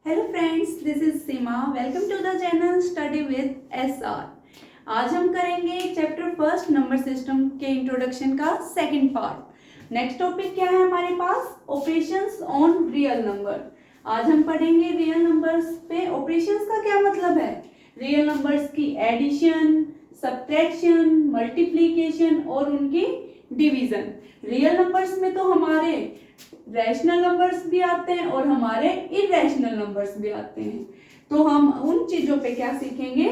Hello friends, this is Seema. Welcome to the channel study with SR। आज हम करेंगे chapter first number system के introduction का second part. Next topic क्या है हमारे पास? Operations on real number. आज हम पढ़ेंगे रियल नंबर्स पे ऑपरेशंस का क्या मतलब है, रियल नंबर्स की एडिशन, सब्ट्रैक्शन, मल्टीप्लिकेशन और उनकी डिवीजन। रियल नंबर्स में तो हमारे रैशनल नंबर्स भी आते हैं और हमारे इरेशनल नंबर्स भी आते हैं। तो हम उन चीजों पे क्या सीखेंगे,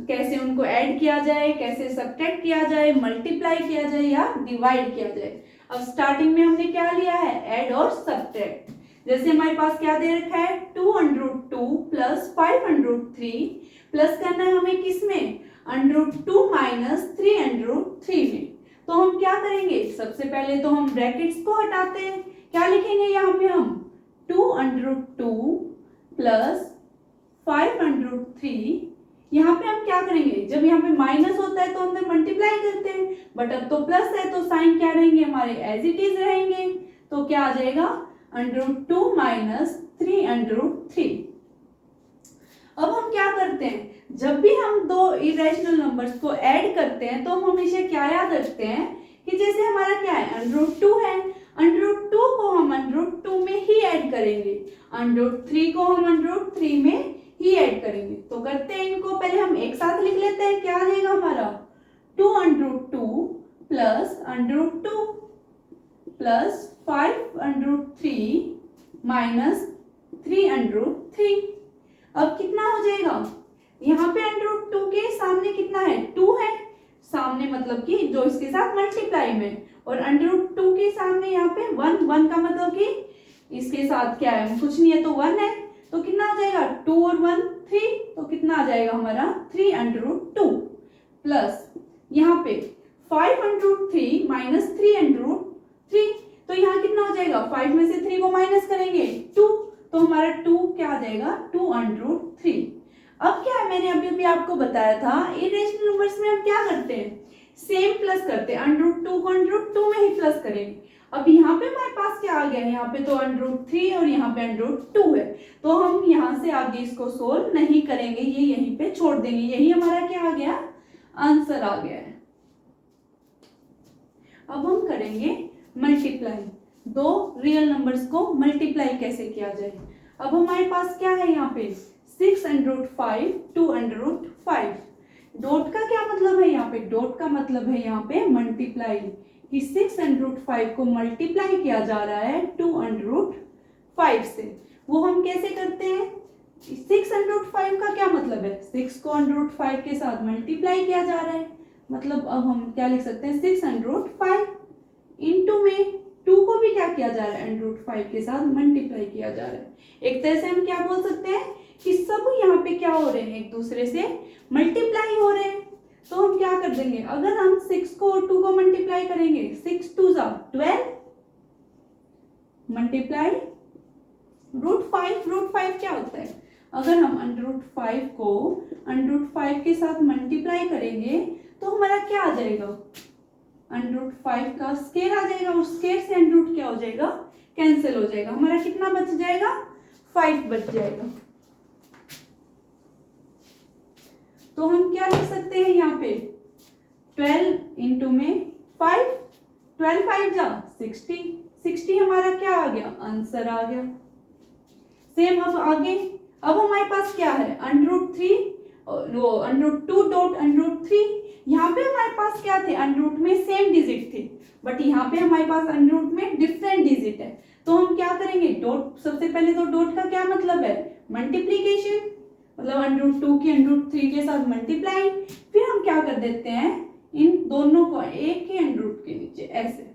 कैसे उनको ऐड किया जाए, कैसे सब्ट्रैक्ट किया जाए, मल्टीप्लाई किया जाए या डिवाइड किया जाए। अब स्टार्टिंग में हमने क्या लिया है, ऐड और सब्ट्रैक्ट। जैसे हमारे पास क्या दे रखा है, 2√2 प्लस 5√3 प्लस करना है हमें किसमें, √2 माइनस 3√3 में। तो हम क्या करेंगे, सबसे पहले तो हम ब्रैकेट्स को हटाते हैं। क्या लिखेंगे यहाँ पे हम, 2√2 प्लस 5√3। यहाँ पे हम क्या करेंगे, जब यहाँ पे माइनस होता है तो अंदर मल्टीप्लाई करते हैं, बट अब तो प्लस है तो साइन क्या रहेंगे हमारे, एज इट इज रहेंगे। तो क्या आ जाएगा, √2 माइनस 3√3। अब हम क्या करते हैं, जब भी हम दो इरेशनल नंबर्स को ऐड करते हैं तो हम हमेशा क्या याद रखते हैं कि जैसे हमारा क्या है, √2 है, √2 को हम √2 में ही ऐड करेंगे, √3 को हम √3 में ही ऐड करेंगे। तो करते हैं इनको, पहले हम एक साथ लिख लेते हैं। क्या आ जाएगा हमारा, 2√2 प्लस √2 प्लस 5√3 माइनस 3√3। अब कितना हो जाएगा, यहाँ पे √2 के सामने कितना है, 2 है सामने, मतलब कि जो इसके साथ मल्टीप्लाई में, और √2 के सामने यहाँ पे 1 का मतलब कि इसके साथ क्या है, कुछ नहीं है तो 1 है। तो कितना आ जाएगा, 2 और 1 3, तो कितना आ जाएगा हमारा 3√2 प्लस यहाँ पे 5√3 माइनस 3√3। तो यहाँ कितना हो जाएगा, 5 में से 3 को माइनस करेंगे 2, तो हमारा 2 क्या आ जाएगा, 2√3। अब क्या है, मैंने अभी अभी आपको बताया था, इरेशनल नंबर्स में हम क्या करते हैं, सेम प्लस करते हैं, √2 को √2 में ही प्लस करेंगे। अब यहाँ पे हमारे पास क्या आ गया, यहाँ पे तो √3 और यहाँ पे √2 है, तो हम यहाँ से आगे इसको सोल्व नहीं करेंगे, ये यहीं पे छोड़ देंगे। यही हमारा क्या आ गया, आंसर आ गया है। अब हम करेंगे मल्टीप्लाई, दो रियल नंबर्स को मल्टीप्लाई कैसे किया जाए। अब हमारे पास क्या है यहाँ पे, 6√5 2√5। डॉट का क्या मतलब है यहाँ पे, डॉट का मतलब है यहाँ पे मल्टीप्लाई, कि 6√5 को मल्टीप्लाई किया जा रहा है 2√5 से। वो हम कैसे करते हैं, 6√5 का क्या मतलब है, 6 को √5 के साथ मल्टीप्लाई किया जा रहा है, मतलब अब हम क्या लिख सकते हैं, 605 इंटू में 2 को भी क्या किया जा रहा है, √5 के साथ मल्टीप्लाई किया जा रहा है। एक तरह से हम क्या बोल सकते हैं कि सब यहाँ पे क्या हो रहे हैं, एक दूसरे से मल्टीप्लाई हो रहे हैं। तो हम क्या कर देंगे, अगर हम 6 को और 2 को मल्टीप्लाई करेंगे, 6 2 12 मल्टीप्लाई √5, √5 क्या होता है, अगर हम √5 को √5 के साथ मल्टीप्लाई करेंगे तो हमारा क्या आ जाएगा, √5 का स्क्वायर आ जाएगा, और स्क्वायर से √ क्या हो जाएगा, कैंसिल हो जाएगा। हमारा कितना बच जाएगा, 5 बच जाएगा। तो हम क्या लिख सकते हैं यहाँ पे, 12 इंटू में 5, 12 5 जा 60 हमारा क्या आ गया, आंसर आ गया। सेम अब आगे, अब हमारे पास क्या है, √3 √2 डॉट √3। यहाँ पे हमारे पास क्या थे, √ में सेम डिजिट थे, बट यहाँ पे हमारे पास √ में डिफरेंट डिजिट है। तो हम क्या करेंगे, डॉट, सबसे पहले तो डॉट का क्या मतलब है, मल्टीप्लीकेशन, मतलब √2 की √3 के साथ मल्टीप्लाई। फिर हम क्या कर देते हैं, इन दोनों को एक ही √ के नीचे ऐसे,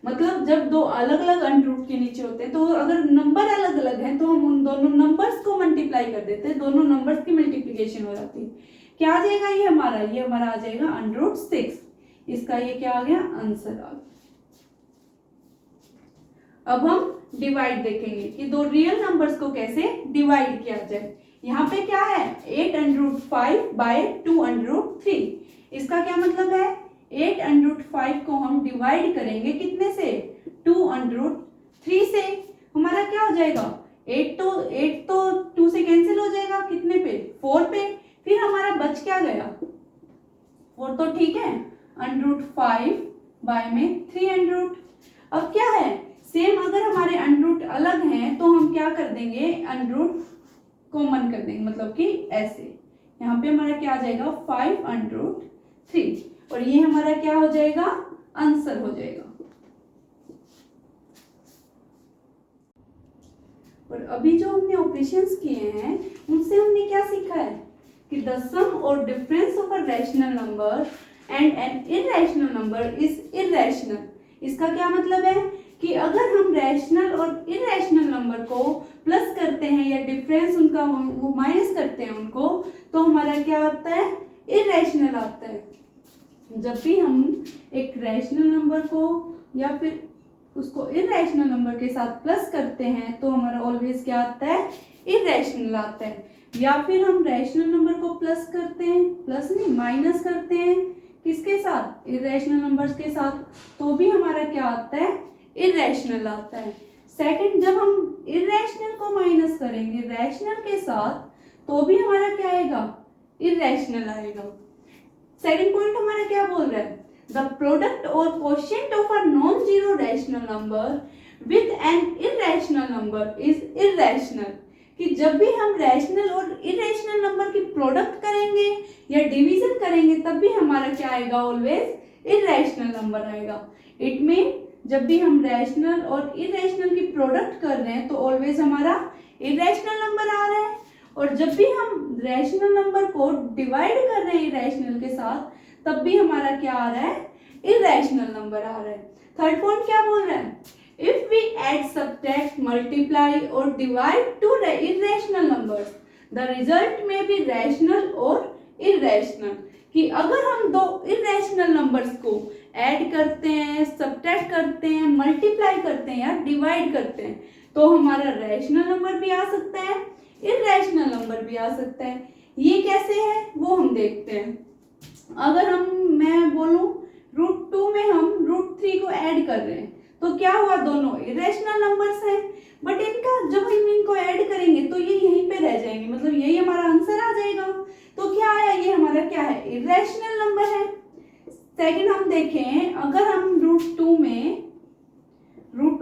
मतलब जब दो अलग अलग √ के नीचे होते हैं तो अगर नंबर अलग अलग हैं तो हम उन दोनों नंबर्स को मल्टीप्लाई कर देते हैं, दोनों नंबर्स की मल्टीप्लिकेशन हो जाती है। क्या आ जाएगा ये हमारा आ जाएगा √6। इसका ये क्या आ गया, आंसर आ गया। अब हम डिवाइड देखेंगे कि दो रियल नंबर्स को कैसे डिवाइड किया जाए। यहाँ पे क्या है, 8√5 बाय 2√3। इसका क्या मतलब है, 8√5 को हम डिवाइड करेंगे कितने से, 2√3 से। हमारा क्या हो जाएगा, 8 तो 4 तो ठीक है, √5 बाय में 3 अब क्या है, सेम अगर हमारे अंडरूट अलग हैं तो हम क्या कर देंगे, अंडरूट कॉमन कर देंगे, मतलब कि ऐसे यहाँ पे हमारा क्या आ जाएगा 5√3 और ये हमारा क्या हो जाएगा, आंसर हो जाएगा। और अभी जो हमने ऑपरेशंस किए हैं उनसे हमने क्या सीखा है कि द सम और difference of a rational number and an irrational number is irrational. इसका क्या मतलब है कि अगर हम रैशनल और इररेशनल नंबर को प्लस करते हैं या डिफरेंस उनका वो माइनस करते हैं उनको, तो हमारा क्या आता है, इररेशनल आता है। जब भी हम एक रैशनल नंबर को या फिर उसको इररेशनल नंबर के साथ प्लस करते हैं तो हमारा ऑलवेज क्या आता है, इररेशनल आता है। या फिर हम रैशनल नंबर को प्लस करते हैं, प्लस नहीं माइनस करते हैं किसके साथ, इररेशनल नंबर्स के साथ, तो भी हमारा क्या आता है, इररेशनल आता है। सेकंड, जब हम इररेशनल को माइनस करेंगे रैशनल के साथ तो भी हमारा क्या आएगा, इररेशनल आएगा। सेकंड पॉइंट हमारा क्या बोल रहा है, द प्रोडक्ट और quotient of a non zero rational number with an irrational number is irrational. कि जब भी हम रैशनल और इररेशनल नंबर की प्रोडक्ट करेंगे या डिवीजन करेंगे तब भी हमारा क्या आएगा, ऑलवेज इररेशनल नंबर आएगा। इट मीन जब भी हम रैशनल और इररेशनल की प्रोडक्ट कर रहे हैं तो ऑलवेज हमारा इररेशनल नंबर आ रहा है, और जब भी हम रैशनल नंबर को डिवाइड कर रहे हैं इररेशनल के साथ तब भी हमारा क्या आ रहा है, इररेशनल नंबर आ रहा है। थर्ड पॉइंट क्या बोल रहा है, if we add, subtract, multiply और divide two irrational numbers the result में बी रैशनल और इररेशनल। कि अगर हम दो इररेशनल नंबर्स को ऐड करते हैं, सब्ट्रैक्ट करते हैं, मल्टीप्लाई करते हैं या डिवाइड करते हैं तो हमारा रैशनल नंबर भी आ सकता है, इररेशनल नंबर भी आ सकता है। ये कैसे है वो हम देखते हैं। अगर मैं बोलूं √2 में हम √3 को ऐड कर रहे हैं तो क्या हुआ, दोनों इररेशनल नंबर्स हैं, बट इनका जब हम इनको ऐड करेंगे तो ये यहीं पे रह जाएंगे, मतलब यही हमारा आंसर आ जाएगा। तो क्या आया, ये हमारा क्या है, इररेशनल नंबर है। सेकंड हम देखें, अगर हम √2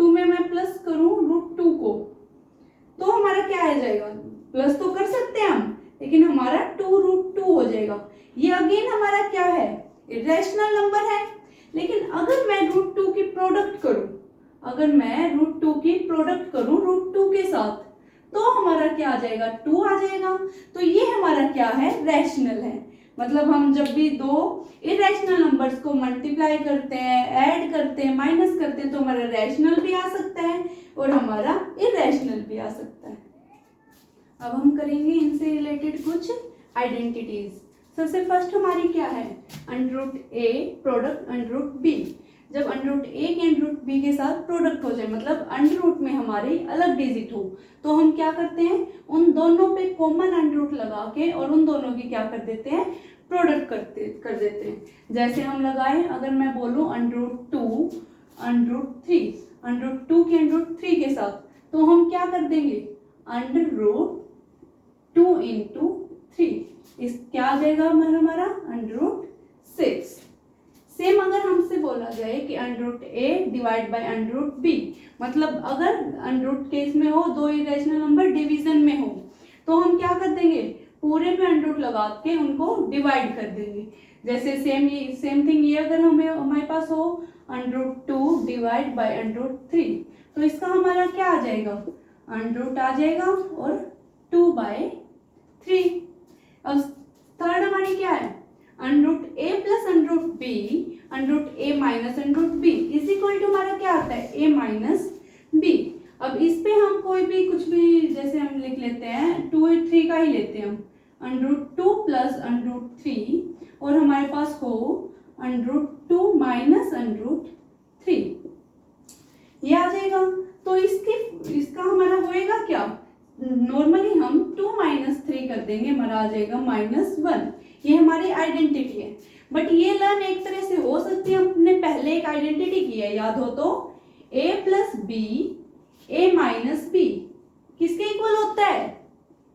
में मैं प्लस करूं √2 को तो हमारा क्या आ जाएगा, प्लस तो कर सकते हैं हम लेकिन हमारा 2√2 हो जाएगा। ये अगेन हमारा क्या है, इररेशनल नंबर है। लेकिन अगर मैं √2 की प्रोडक्ट करूं, अगर मैं √2 की प्रोडक्ट करूं √2 के साथ तो हमारा क्या आ जाएगा, 2 आ जाएगा। तो ये हमारा क्या है, रैशनल है। मतलब हम जब भी दो इररेशनल नंबर्स को मल्टीप्लाई करते हैं, ऐड करते हैं, माइनस करते हैं तो हमारा रैशनल भी आ सकता है और हमारा इररेशनल भी आ सकता है। अब हम करेंगे इनसे रिलेटेड कुछ आइडेंटिटीज। सबसे फर्स्ट हमारी क्या है, √a प्रोडक्ट √b। जब √a के √b के साथ प्रोडक्ट हो जाए, मतलब अंडर में हमारे अलग डिजिट हो, तो हम क्या करते हैं, उन दोनों पे कॉमन अंडर लगा के और उन दोनों की क्या कर देते हैं, प्रोडक्ट कर देते हैं। जैसे हम लगाए, अगर मैं बोलूं √2 √3 के √3 के साथ तो हम क्या कर देंगे, √2 × 3, इस क्या आ जाएगा हमारा √6। सेम अगर हमसे बोला जाए कि √a डिवाइड बाय √b, मतलब अगर अंडरूट केस में हो, दो इररेशनल नंबर डिवीजन में हो, तो हम क्या कर देंगे, पूरे पे अंडरूट लगा के उनको डिवाइड कर देंगे। जैसे सेम थिंग ये अगर हमारे पास हो √2 डिवाइड बाय √3 तो इसका हमारा क्या आ जाएगा, अंडरूट आ जाएगा और 2/3। अब थर्ड हमारी क्या है, √a plus √b, √a minus √b is equal to हमारा क्या आता है, a माइनस b। अब इस पे हम कोई भी कुछ भी जैसे हम लिख लेते हैं, 2 और 3 का ही लेते हैं हम, √2 प्लस √3 और हमारे पास हो √2 माइनस √3, ये आ जाएगा। तो इसका हमारा होएगा क्या, नॉर्मली हम 2 - 3 कर देंगे, हमारा आ जाएगा -1। ये हमारी आइडेंटिटी है। बट ये लर्न एक तरह से हो सकती है, हमने पहले एक आइडेंटिटी की है, याद हो तो, a plus b a minus b किसके इक्वल होता है,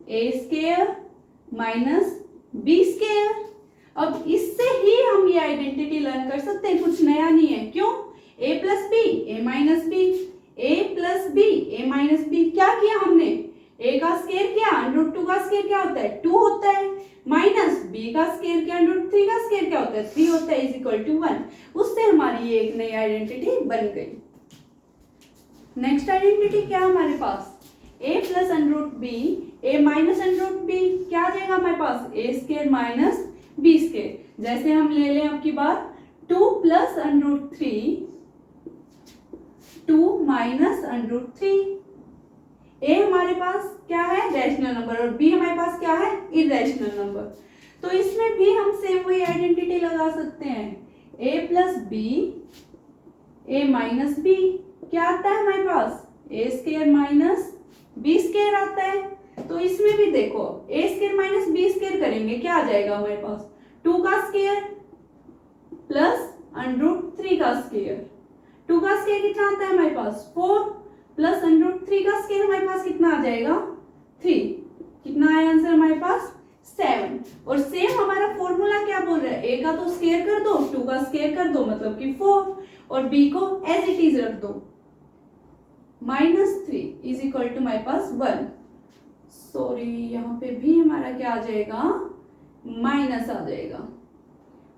a square minus b square. अब इससे ही हम ये आइडेंटिटी लर्न कर सकते हैं, कुछ नया नहीं है। क्यों? a plus b a minus b, a plus b a minus b. क्या किया हमने? a का स्क्वायर किया, √2 का स्क्वायर क्या होता है? 2 होता है, माइनस b का स्क्वायर किया, √3 का स्क्वायर क्या होता है? 3 होता है, इज इक्वल टू 1। उससे हमारी ये एक नई आइडेंटिटी बन गई। नेक्स्ट आइडेंटिटी क्या है हमारे पास? a plus √b A minus √b, क्या आ जाएगा हमारे पास? a square minus b square. जैसे हम ले लें आपकी बात 2 प्लस √3, 2 माइनस √3। a हमारे पास क्या है? रैशनल नंबर, और b हमारे पास क्या है? Irrational number. तो इसमें भी हम सेम वही आइडेंटिटी लगा सकते हैं, a plus b a minus b. क्या आता है हमारे पास? a square minus b square आता है। तो इसमें भी देखो a square minus b square करेंगे, क्या आ जाएगा हमारे पास? 2 का स्क्वायर प्लस √3 का स्क्वायर। 2 का स्क्वायर कितना आता है हमारे पास? 4 प्लस √3 का स्क्वायर हमारे पास कितना आ जाएगा? 3। कितना आया आंसर हमारे पास? 7। और सेम हमारा फॉर्मूला क्या बोल रहा है? a का तो स्क्वायर कर दो, 2 का स्क्वायर कर दो, मतलब कि 4, और b को एज इट इज रख दो, -3 इज इक्वल टू हमारे पास 1। सॉरी, यहाँ पे भी हमारा क्या आ जाएगा? माइनस आ जाएगा।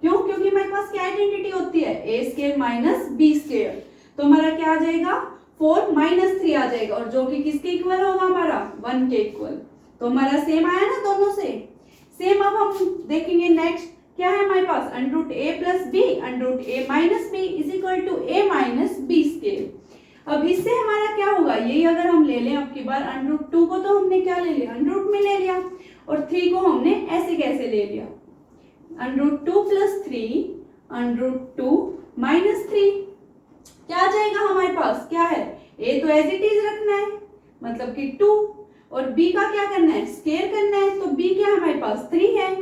क्यों? क्योंकि हमारे पास क्या आइडेंटिटी होती है? a square minus b square. तो हमारा क्या आ जाएगा? 4 माइनस 3 आ जाएगा, और जो कि किसके इक्वल होगा? हमारा 1 के इक्वल। तो हमारा सेम आया ना दोनों से। सेम अब हम देखेंगे नेक्स्ट क्या है हमारे पास? √a plus b √a minus b is equal to a minus b square. अब इससे हमारा क्या होगा? यही अगर हम ले लें आपकी बार √2 को, तो हमने क्या ले लिया? √ में ले लिया, और 3 को हमने ऐसे कैसे ले लिया? √2 प्लस 3 √2 माइनस 3। क्या आ जाएगा हमारे पास? क्या है? a तो एज इट इज रखना है, मतलब कि 2, और b का क्या करना है? स्क्वायर करना है। तो b क्या है हमारे पास? 3 है,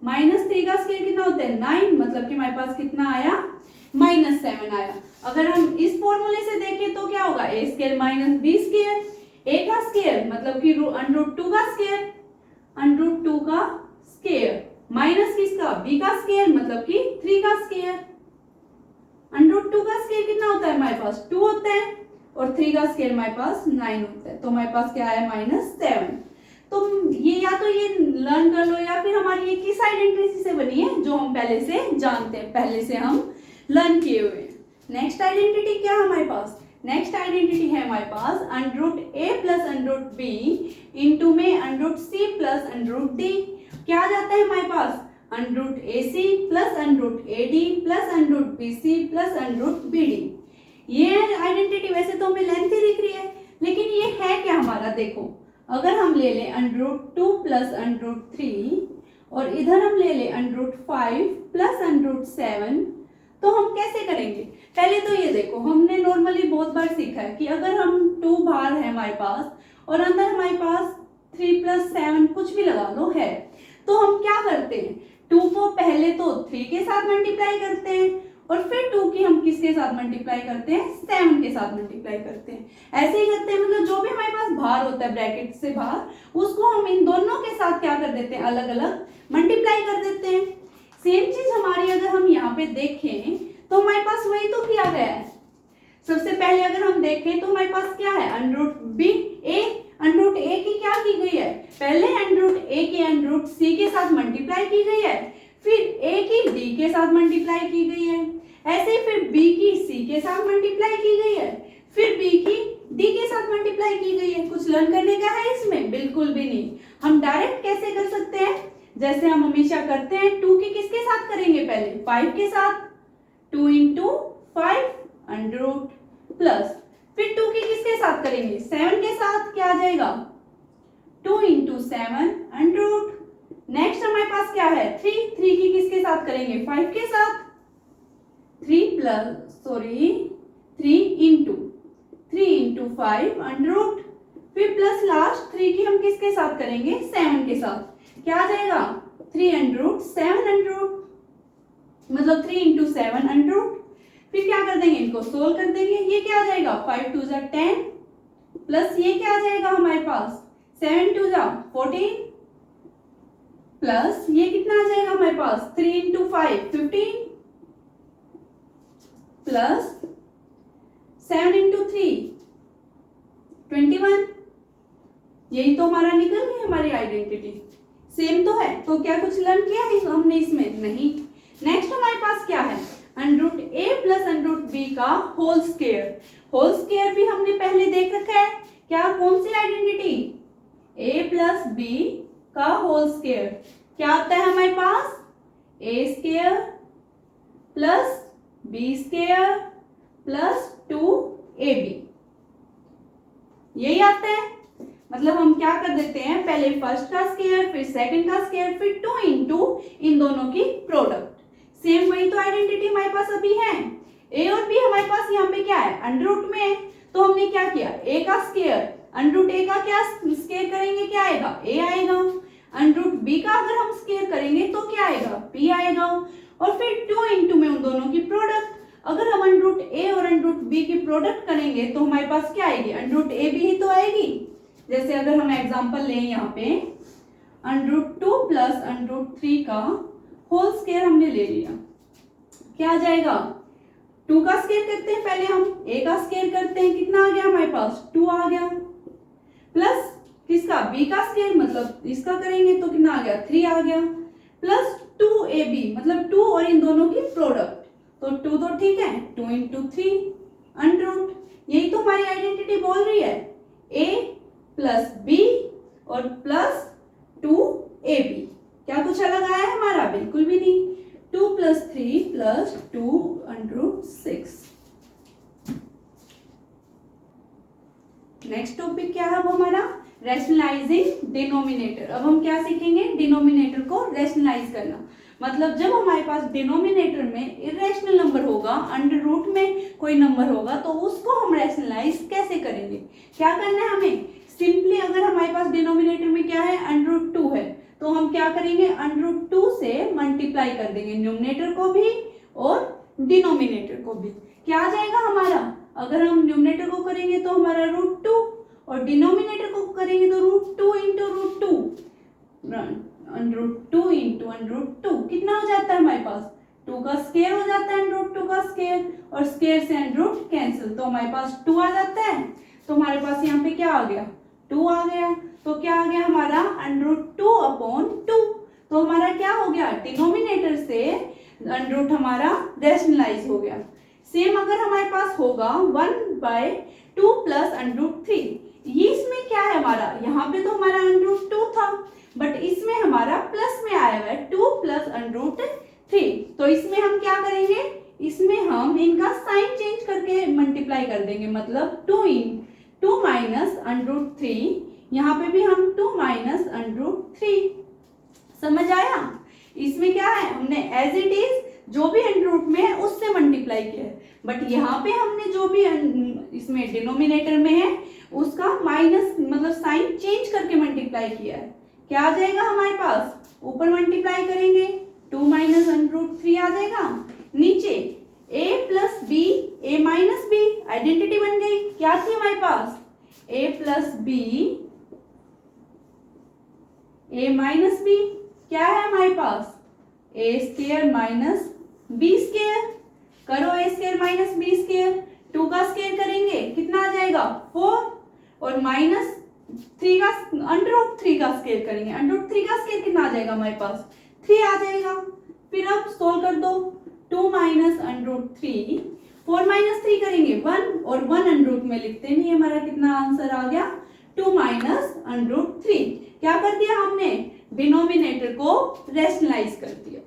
-3 का स्क्वायर कितना होता है? 9, मतलब कि हमारे पास कितना आया? -7 आया। अगर हम इस फॉर्मूले से देखें तो क्या होगा? a square minus b square. a का स्क्वायर मतलब कि √2 का स्क्वायर, √2 का स्क्वायर माइनस किसका? b का स्क्वायर, मतलब कि 3 का स्क्वायर। √2 का स्क्वायर कितना होता है हमारे पास? 2 होता है, और 3 का स्क्वायर हमारे पास 9 होता है। तो हमारे पास क्या आया? -7। तो ये या तो ये लर्न कर लो, या फिर हमारी ये किस आइडेंटिटी से बनी है? जो हम पहले से जानते हैं, पहले से हम लर्न किए हुए हैं। नेक्स्ट आइडेंटिटी क्या है हमारे पास? नेक्स्ट आइडेंटिटी है हमारे पास √a प्लस √b इंटू में √c प्लस √d। क्या आ जाता है हमारे पास? √ac plus √ad plus √bc plus √bd। ये आइडेंटिटी वैसे तो हमें लेंथी दिख रही है, लेकिन ये है क्या हमारा? देखो, अगर हम ले लें √2 प्लस √3, और इधर हम ले लें √5 प्लस √7, तो हम कैसे करेंगे? पहले तो ये देखो, हमने नॉर्मली बहुत बार सीखा है कि अगर हम 2 बार है हमारे पास, और अंदर हमारे पास 3 प्लस 7 कुछ भी लगा लो है, तो हम क्या करते हैं? 2 को पहले तो 3 के साथ मल्टीप्लाई करते हैं, और फिर 2 की हम किसके साथ मल्टीप्लाई करते हैं? 7 के साथ मल्टीप्लाई करते हैं। ऐसे ही करते हैं, मतलब जो भी हमारे पास बाहर होता है ब्रैकेट से बाहर, उसको हम इन दोनों के साथ क्या कर देते हैं? अलग अलग मल्टीप्लाई कर देते हैं। सेम चीज हमारी अगर हम यहाँ पे देखें तो हमारे पास वही तो किया गया है। सबसे पहले अगर हम देखें तो हमारे पास क्या है? √b √a की क्या की गई है? पहले √a की √c के साथ मल्टीप्लाई की गई है, फिर a की d के साथ मल्टीप्लाई की गई है, ऐसे ही फिर b की c के साथ मल्टीप्लाई की गई है, फिर b की d के साथ मल्टीप्लाई की गई है। कुछ लर्न करने का है इसमें? बिल्कुल भी नहीं। हम डायरेक्ट कैसे कर सकते हैं? जैसे हम हमेशा करते हैं, 2 की किसके साथ करेंगे? पहले 5 के साथ, 2 × 5 √ प्लस, फिर 2 की किसके साथ करेंगे? 7 के साथ। क्या आ जाएगा? 2 × 7 √ नेक्स्ट हमारे पास क्या है? 3 की किसके साथ करेंगे? 5 के साथ, 3 × 5 √ फिर प्लस लास्ट 3 की हम किसके साथ करेंगे? 7 के साथ। क्या आ जाएगा? 300 700, मतलब 3 × 700। फिर क्या कर देंगे? इनको सोल्व कर देंगे। ये क्या आ जाएगा? 5 2 = 10, प्लस ये क्या आ जाएगा हमारे पास? 7 2 = 14, प्लस ये कितना आ जाएगा हमारे पास 3 इंटू 5 15 प्लस 7 इंटू 3 21। यही तो हमारा निकल गई हमारी आइडेंटिटी। सेम तो है, तो क्या कुछ लर्न किया है हमने इसमें? नहीं। नेक्स्ट हमारे पास क्या है? Under A plus under B का होल स्क्वायर। होल स्क्वायर भी हमने पहले देख रखा है। क्या, कौन सी आइडेंटिटी? ए प्लस बी का होल स्क्वायर क्या आता है हमारे पास? ए square plus B square plus 2ab, यही आता है। मतलब हम क्या कर देते हैं, पहले फर्स्ट का स्क्वायर फिर सेकंड का स्क्वायर फिर 2 इंटू इन दोनों की प्रोडक्ट। सेम वही तो आइडेंटिटी हमारे पास अभी है। ए और बी हमारे पास यहाँ पे क्या है, अंडर रूट में है, तो हमने क्या किया, ए का स्क्वायर अंडर रूट ए का क्या स्क्वायर करेंगे, क्या आएगा, ए आएगा। अंडर रूट बी का अगर हम स्क्वायर करेंगे तो क्या आएगा, बी आएगा। और फिर 2 इंटू में उन दोनों की प्रोडक्ट। अगर हम अंडर रूट ए और अंडर रूट बी की प्रोडक्ट करेंगे तो हमारे पास क्या आएगी, अंडर रूट ए बी ही तो आएगी। जैसे अगर हम एग्जांपल लें यहाँ पे under root 2 plus under root 3 का होल स्क्वायर हमने ले लिया, क्या आ जाएगा, 2 का स्क्वायर करते हैं पहले हम, ए का स्क्वायर करते हैं, कितना आ गया हमारे पास, 2 आ गया, प्लस किसका, बी का स्क्वायर मतलब इसका करेंगे तो कितना आ गया, 3 आ गया, प्लस 2ab मतलब 2 और इन दोनों की प्रोडक्ट, तो 2 तो ठीक है, 2 इंटू 3 अंडर रूट। यही तो हमारी आइडेंटिटी बोल रही है, a प्लस बी और प्लस 2ab। क्या कुछ अलग आया है हमारा, बिल्कुल भी नहीं। 2 plus 3 plus 2 under root 6। Next topic क्या है वो हमारा, रैशनलाइजिंग डिनोमिनेटर। अब हम क्या सीखेंगे, डिनोमिनेटर को रैशनलाइज करना। मतलब जब हमारे पास डिनोमिनेटर में इरेशनल नंबर होगा, अंडर रूट में कोई नंबर होगा, तो उसको हम रैशनलाइज कैसे करेंगे। क्या करना है हमें, सिंपली अगर हमारे पास डिनोमिनेटर में क्या है, अंडर रूट 2 है, तो हम क्या करेंगे, अंडर रूट 2 से मल्टीप्लाई कर देंगे न्यूमरेटर को भी और डिनोमिनेटर को भी। क्या आ जाएगा हमारा, अगर हम न्यूमरेटर को करेंगे तो हमारा रूट 2 और डिनोमिनेटर को करेंगे तो root 2 into root 2, under root 2 into under root 2 कितना हो जाता है हमारे पास, 2 का स्क्वायर हो जाता है अंडर रूट 2 का स्क्वायर, और स्क्वायर से अंडर रूट कैंसिल, तो हमारे पास 2 आ जाता है। तो हमारे पास यहाँ पे क्या आ गया, 2 आ गया। तो क्या आ गया हमारा, अंडर रूट 2 अपॉन 2। तो हमारा क्या हो गया, डिनोमिनेटर से अंडर रूट हमारा रैशनलाइज हो गया। सेम अगर हमारे पास होगा 1/2 प्लस अंडर रूट 3, ये इसमें क्या है हमारा, यहाँ पे तो हमारा अंडर रूट 2 था, बट इसमें हमारा प्लस में आया हुआ है 2 प्लस अंडर रूट 3। तो इसमें हम क्या करेंगे, इसमें हम इनका साइन चेंज करके मल्टीप्लाई कर देंगे, मतलब 2 माइनस अंडर रूट 3, यहाँ पे भी हम 2 माइनस अंडर रूट 3। समझ आया। इसमें क्या है, हमने एज इट इज जो भी अंडर रूट में है उससे मल्टीप्लाई किया है, बट यहाँ पे हमने जो भी इसमें डिनोमिनेटर में है उसका माइनस मतलब साइन चेंज करके मल्टीप्लाई किया है। क्या आ जाएगा हमारे पास, ऊपर मल्टीप्लाई करेंगे 2 माइनस अंडर रूट 3 आ जाएगा, नीचे a plus b a minus b, identity बन गई। क्या थी हमारे पास, a plus b a minus b, क्या है हमारे पास, ए स्क्वायर माइनस बी स्क्वायर, करो a square minus b square, 2 का स्क्वायर करेंगे कितना आ जाएगा 4, और माइनस 3 का अंडर रूट 3 का स्क्वायर करेंगे, अंडर रूट 3 का स्क्वायर कितना आ जाएगा हमारे पास 3 आ जाएगा। फिर अब सोल्व कर दो, 2 माइनस अंडर रूट 3, 4 माइनस 3 करेंगे 1, और 1 अंडर रूट में लिखते नहीं, हमारा कितना आंसर आ गया 2 माइनस अंडर रूट 3। क्या कर दिया हमने, डिनोमिनेटर को रैशनलाइज कर दिया।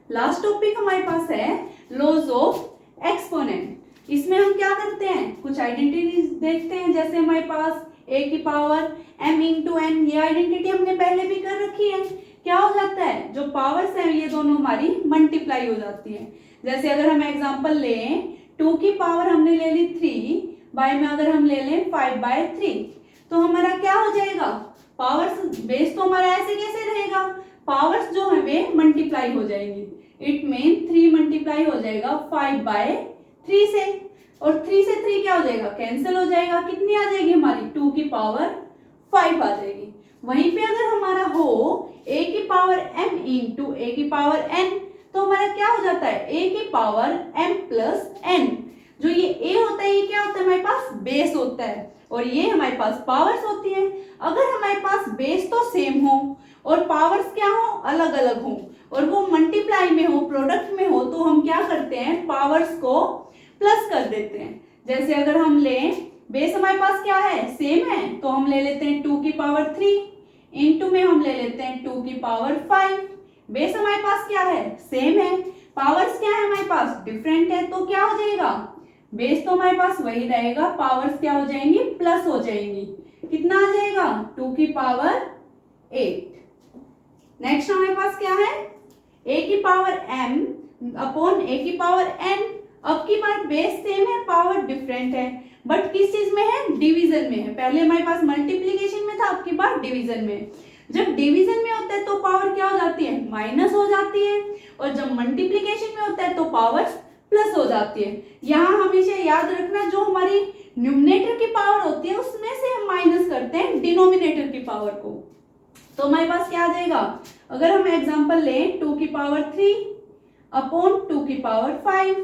लास्ट टॉपिक हमारे पास है लॉज ऑफ एक्सपोनेंट। इसमें हम क्या करते हैं, कुछ आइडेंटिटीज देखते हैं, जैसे हमारे पास a की पावर m इंटू n, ये आइडेंटिटी हमने पहले भी कर रखी है। क्या हो जाता है, जो पावर्स हैं ये दोनों हमारी मल्टीप्लाई हो जाती है। जैसे अगर हम एग्जांपल लें, 2 की पावर हमने ले ली 3, बाय में अगर हम ले लें 5/3, तो हमारा क्या हो जाएगा, पावर्स बेस तो हमारा ऐसे कैसे रहेगा, पावर्स जो है वे मल्टीप्लाई हो जाएंगी। इट मीन 3 मल्टीप्लाई हो जाएगा 5/3 से, और 3 से 3 क्या हो जाएगा, कैंसिल हो जाएगा। कितनी आ जाएगी हमारी, 2 की पावर 5 आ जाएगी। वहीं पे अगर हमारा हो a की पावर m इंटू a की पावर n, तो हमारा क्या हो जाता है a की पावर m प्लस n। जो ये a होता है ये क्या होता है हमारे पास बेस होता है, और ये हमारे पास पावर्स होती है। अगर हमारे पास बेस तो सेम हो और पावर्स क्या हो अलग अलग हो और वो मल्टीप्लाई में हो प्रोडक्ट में हो, तो हम क्या करते हैं पावर्स को प्लस कर देते हैं। जैसे अगर हम लें बेस हमारे पास क्या है सेम है, तो हम ले लेते हैं 2 की पावर 3, इंटू में हम ले लेते हैं 2 की पावर 5। बेस हमारे पास क्या है सेम है, पावर्स क्या है हमारे पास डिफरेंट है, तो क्या हो जाएगा बेस तो हमारे पास वही रहेगा, पावर्स क्या हो जाएंगी प्लस हो जाएंगी। कितना आ जाएगा 2 की पावर 8। नेक्स्ट हमारे पास क्या है a की पावर m अपॉन a की पावर n। अब की बार बेस सेम है पावर डिफरेंट है, बट किस चीज में है डिवीजन में है। पहले हमारे पास मल्टीप्लीकेशन में था, अब की बार डिवीजन में। जब डिवीजन में होता है तो पावर क्या हो जाती है माइनस हो जाती है, और जब मल्टीप्लीकेशन में होता है तो पावर प्लस हो जाती है। यहाँ हमेशा याद रखना जो हमारी न्यूमरेटर की पावर होती है उसमें से हम माइनस करते हैं डिनोमिनेटर की पावर को। तो हमारे पास क्या आ जाएगा, अगर हम एग्जांपल लें 2 की पावर 3 अपॉन 2 की पावर 5,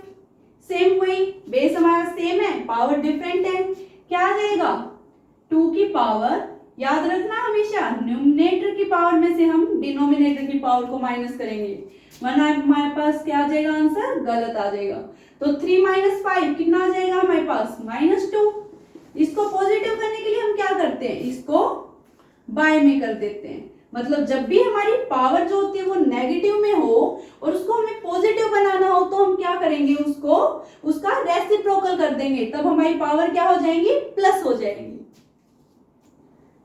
सेम वही बेस हमारा सेम है पावर डिफरेंट है, क्या आ जाएगा 2 की पावर, याद रखना हमेशा न्यूमरेटर की पावर में से हम डिनोमिनेटर की पावर को माइनस करेंगे, वरना हमारे पास क्या आ जाएगा आंसर गलत आ जाएगा। तो 3 माइनस 5 कितना आ जाएगा हमारे पास -2। इसको पॉजिटिव करने के लिए हम क्या करते हैं इसको बाय में कर देते हैं। मतलब जब भी हमारी पावर जो होती है वो नेगेटिव में हो और उसको हमें पॉजिटिव बनाना हो, तो हम क्या करेंगे उसको उसका रेसिप्रोकल कर देंगे, तब हमारी पावर क्या हो जाएंगी प्लस हो जाएगी।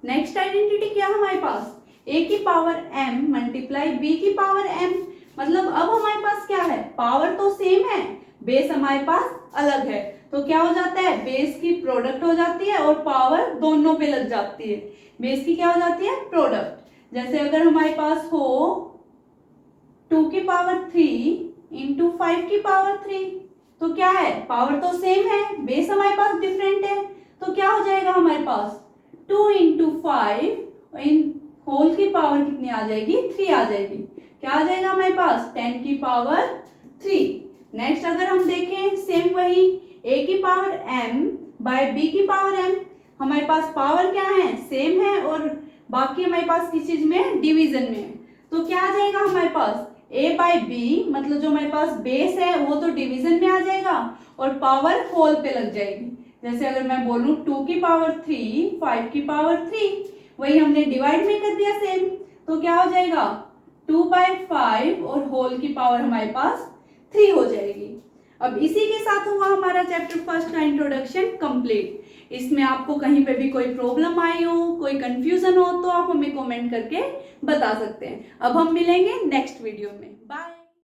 नेक्स्ट आइडेंटिटी क्या है हमारे पास a की पावर m मल्टीप्लाई b की पावर m। मतलब अब हमारे पास क्या है पावर तो सेम है, बेस हमारे पास अलग है, तो क्या हो जाता है बेस की प्रोडक्ट हो जाती है और पावर दोनों पे लग जाती है। बेस की क्या हो जाती है प्रोडक्ट। जैसे अगर हमारे पास हो 2 की पावर 3 इंटू 5 की पावर 3, तो क्या है पावर तो सेम है, बेस हमारे पास डिफरेंट है, तो क्या हो जाएगा हमारे पास 2 इंटू 5 इन होल की पावर कितनी आ जाएगी 3 आ जाएगी। क्या आ जाएगा हमारे पास 10 की पावर 3। नेक्स्ट अगर हम देखें सेम वही a की पावर m बाय b की पावर m, हमारे पास पावर क्या है सेम है और बाकी हमारे पास किस चीज में डिवीजन में है, तो क्या आ जाएगा हमारे पास a बाय b, मतलब जो हमारे पास बेस है वो तो डिवीजन में आ जाएगा और पावर होल पे लग जाएगी। जैसे अगर मैं बोलूं 2 की पावर 3 5 की पावर 3, वही हमने डिवाइड में कर दिया सेम, तो क्या हो जाएगा 2/5 और होल की पावर हमारे पास 3 हो जाएगी। अब इसी के साथ हुआ हमारा चैप्टर फर्स्ट का इंट्रोडक्शन कंप्लीट। इसमें आपको कहीं पे भी कोई प्रॉब्लम आई हो, कोई कंफ्यूजन हो, तो आप हमें कमेंट करके बता सकते हैं। अब हम मिलेंगे नेक्स्ट वीडियो में। बाय।